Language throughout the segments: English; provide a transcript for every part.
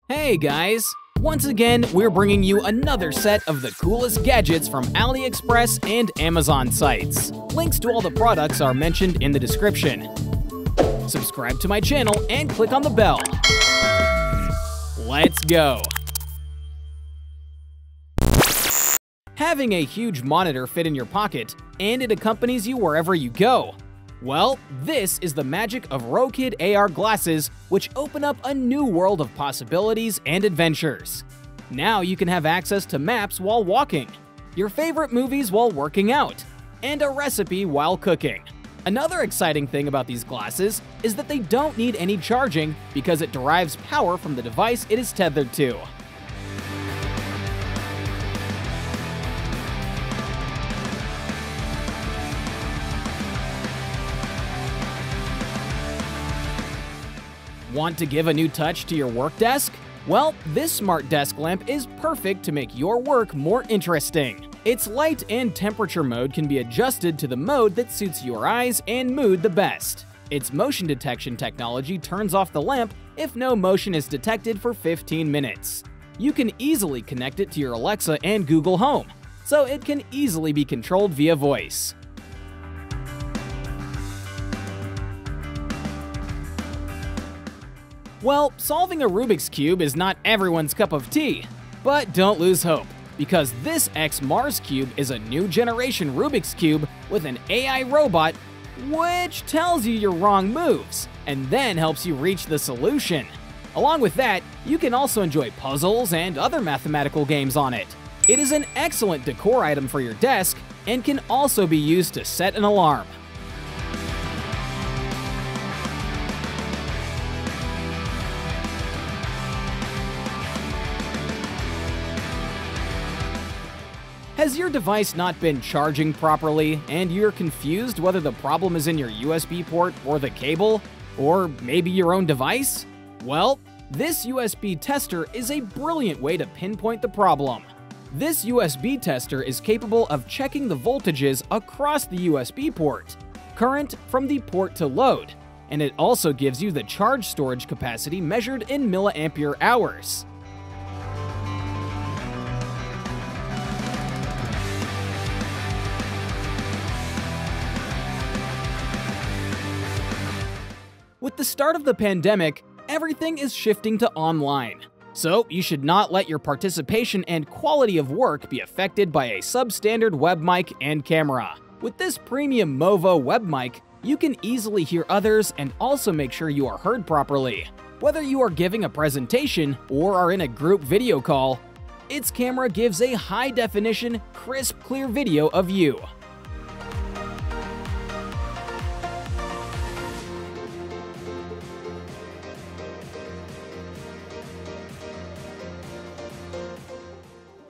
Hey guys! Once again, we're bringing you another set of the coolest gadgets from Aliexpress and Amazon sites. Links to all the products are mentioned in the description. Subscribe to my channel and click on the bell. Let's go! Having a huge monitor fit in your pocket, and it accompanies you wherever you go. Well, this is the magic of Rokid AR Glasses, which open up a new world of possibilities and adventures. Now you can have access to maps while walking, your favorite movies while working out, and a recipe while cooking. Another exciting thing about these glasses is that they don't need any charging because it derives power from the device it is tethered to. Want to give a new touch to your work desk? Well, this smart desk lamp is perfect to make your work more interesting. Its light and temperature mode can be adjusted to the mode that suits your eyes and mood the best. Its motion detection technology turns off the lamp if no motion is detected for 15 minutes. You can easily connect it to your Alexa and Google Home, so it can easily be controlled via voice. Well, solving a Rubik's Cube is not everyone's cup of tea, but don't lose hope, because this X-Mars Cube is a new generation Rubik's Cube with an AI robot which tells you your wrong moves, and then helps you reach the solution. Along with that, you can also enjoy puzzles and other mathematical games on it. It is an excellent decor item for your desk, and can also be used to set an alarm. Has your device not been charging properly, and you're confused whether the problem is in your USB port or the cable, or maybe your own device? Well, this USB tester is a brilliant way to pinpoint the problem. This USB tester is capable of checking the voltages across the USB port, current from the port to load, and it also gives you the charge storage capacity measured in milliampere hours. With the start of the pandemic, everything is shifting to online. So you should not let your participation and quality of work be affected by a substandard WebMic and camera. With this premium Movo WebMic, you can easily hear others and also make sure you are heard properly. Whether you are giving a presentation or are in a group video call, its camera gives a high-definition, crisp, clear video of you.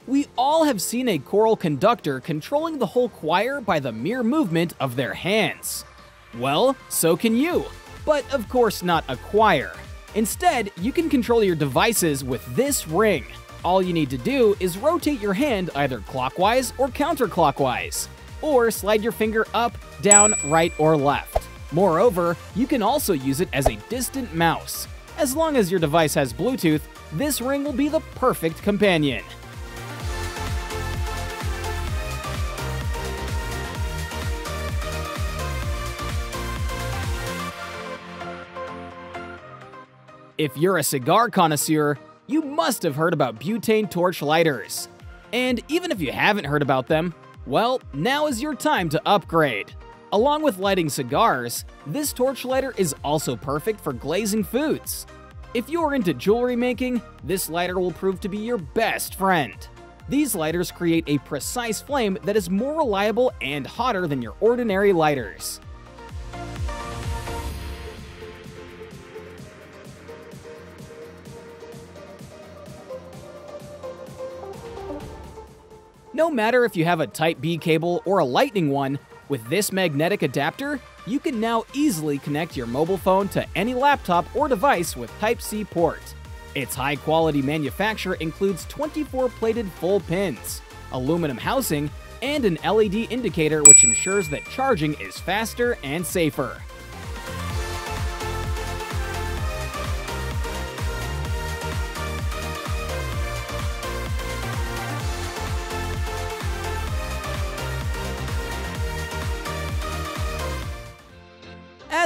We all have seen a choral conductor controlling the whole choir by the mere movement of their hands. Well, so can you, but of course not a choir. Instead, you can control your devices with this ring. All you need to do is rotate your hand either clockwise or counterclockwise, or slide your finger up, down, right, or left. Moreover, you can also use it as a distant mouse. As long as your device has Bluetooth, this ring will be the perfect companion. If you're a cigar connoisseur, you must have heard about butane torch lighters. And even if you haven't heard about them, well, now is your time to upgrade. Along with lighting cigars, this torch lighter is also perfect for glazing foods. If you are into jewelry making, this lighter will prove to be your best friend. These lighters create a precise flame that is more reliable and hotter than your ordinary lighters. No matter if you have a Type-B cable or a Lightning one, with this magnetic adapter, you can now easily connect your mobile phone to any laptop or device with Type-C port. Its high-quality manufacture includes 24 plated full pins, aluminum housing, and an LED indicator which ensures that charging is faster and safer.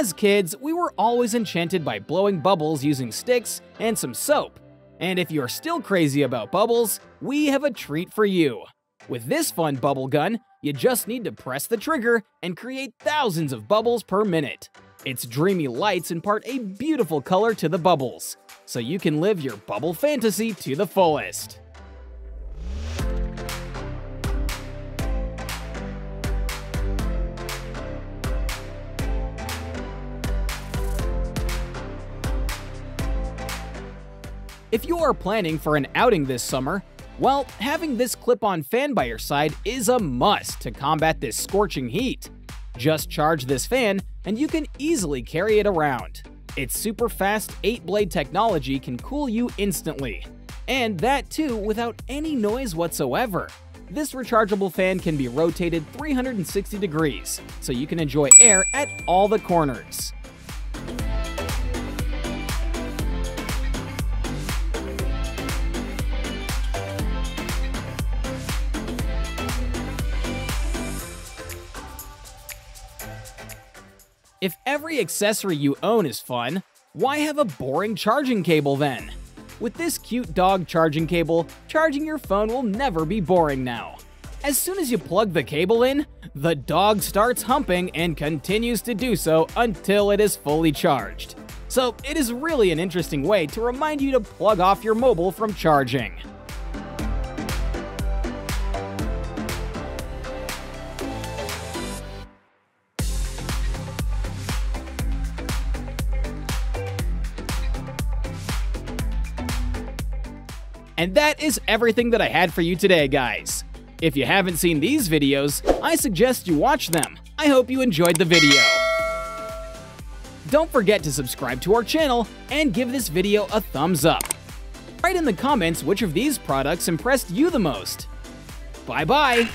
As kids, we were always enchanted by blowing bubbles using sticks and some soap. And if you're still crazy about bubbles, we have a treat for you. With this fun bubble gun, you just need to press the trigger and create thousands of bubbles per minute. Its dreamy lights impart a beautiful color to the bubbles, so you can live your bubble fantasy to the fullest. If you are planning for an outing this summer, well, having this clip-on fan by your side is a must to combat this scorching heat. Just charge this fan and you can easily carry it around. Its super fast 8-blade technology can cool you instantly. And that too without any noise whatsoever. This rechargeable fan can be rotated 360 degrees, so you can enjoy air at all the corners. If every accessory you own is fun, why have a boring charging cable then? With this cute dog charging cable, charging your phone will never be boring now. As soon as you plug the cable in, the dog starts humping and continues to do so until it is fully charged. So it is really an interesting way to remind you to plug off your mobile from charging. And that is everything that I had for you today, guys. If you haven't seen these videos, I suggest you watch them. I hope you enjoyed the video. Don't forget to subscribe to our channel and give this video a thumbs up. Write in the comments which of these products impressed you the most. Bye-bye!